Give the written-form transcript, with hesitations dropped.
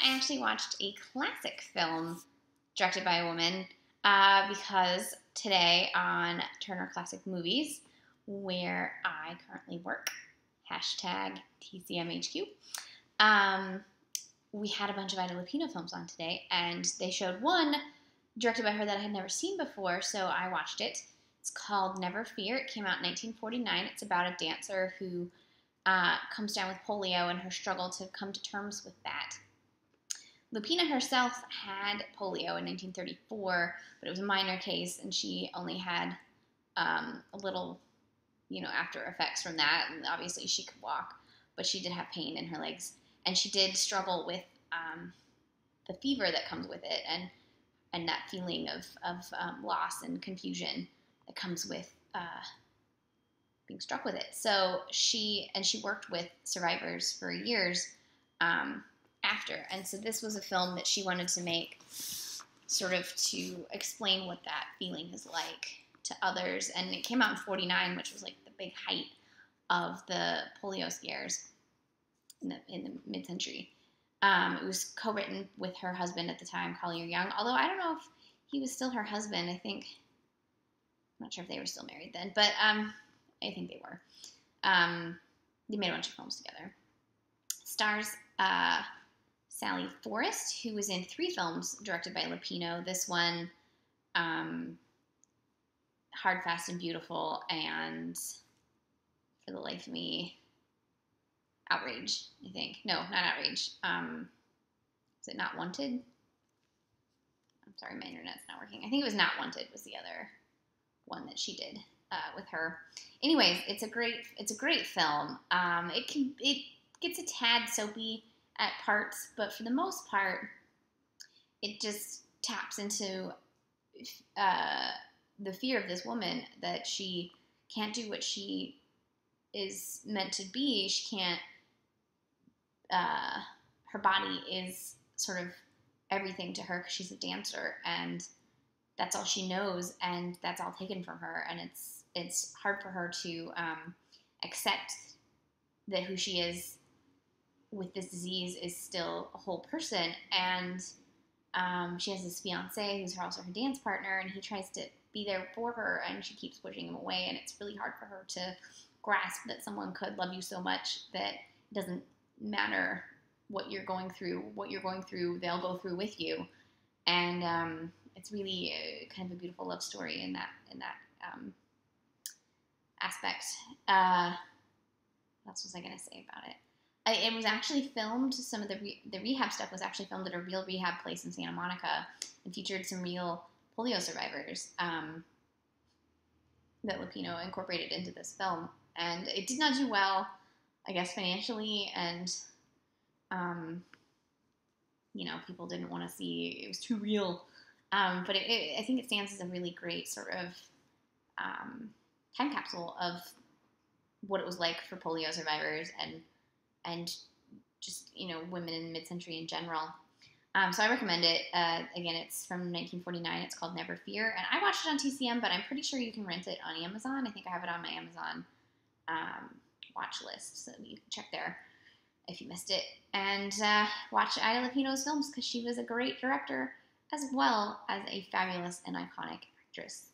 I actually watched a classic film directed by a woman because today on Turner Classic Movies, where I currently work, hashtag TCMHQ, we had a bunch of Ida Lupino films on today, and they showed one directed by her that I had never seen before, so I watched it. It's called Never Fear. It came out in 1949. It's about a dancer who comes down with polio and her struggle to come to terms with that. Lupina herself had polio in 1934, but it was a minor case, and she only had a little, after effects from that. And obviously, she could walk, but she did have pain in her legs, and she did struggle with the fever that comes with it, and that feeling of loss and confusion that comes with being struck with it. So she worked with survivors for years after. And so this was a film that she wanted to make sort of to explain what that feeling is like to others. And it came out in 49, which was like the big height of the polio scares in the mid-century. It was co-written with her husband at the time, Collier Young, although I don't know if he was still her husband. I'm not sure if they were still married then, but I think they were. They made a bunch of films together. Stars Sally Forrest, who was in 3 films directed by Lupino. This one, Hard, Fast, and Beautiful, and For the Life of Me, Outrage, I think. No, not Outrage. Is it Not Wanted? I'm sorry, my internet's not working. I think it was Not Wanted was the other one that she did with her. Anyways, it's a great film. It gets a tad soapy at parts, but for the most part, it just taps into the fear of this woman that she can't do what she is meant to be. She can't. Her body is sort of everything to her because she's a dancer, and that's all she knows, and that's all taken from her, and it's hard for her to accept that who she is with this disease is still a whole person. And she has this fiance who's also her dance partner, and he tries to be there for her, and she keeps pushing him away, and it's really hard for her to grasp that someone could love you so much that it doesn't matter what you're going through, they'll go through with you. And it's really kind of a beautiful love story in that aspect. What else was I going to say about it? It was actually filmed, some of the rehab stuff was actually filmed at a real rehab place in Santa Monica and featured some real polio survivors that Lupino incorporated into this film. And it did not do well, I guess, financially, and people didn't want to see, it was too real. But I think it stands as a really great sort of time capsule of what it was like for polio survivors and just, women in mid-century in general. So I recommend it. Again, it's from 1949. It's called Never Fear. And I watched it on TCM, but I'm pretty sure you can rent it on Amazon. I think I have it on my Amazon watch list, so you can check there if you missed it. And watch Ida Lupino's films because she was a great director as well as a fabulous and iconic actress.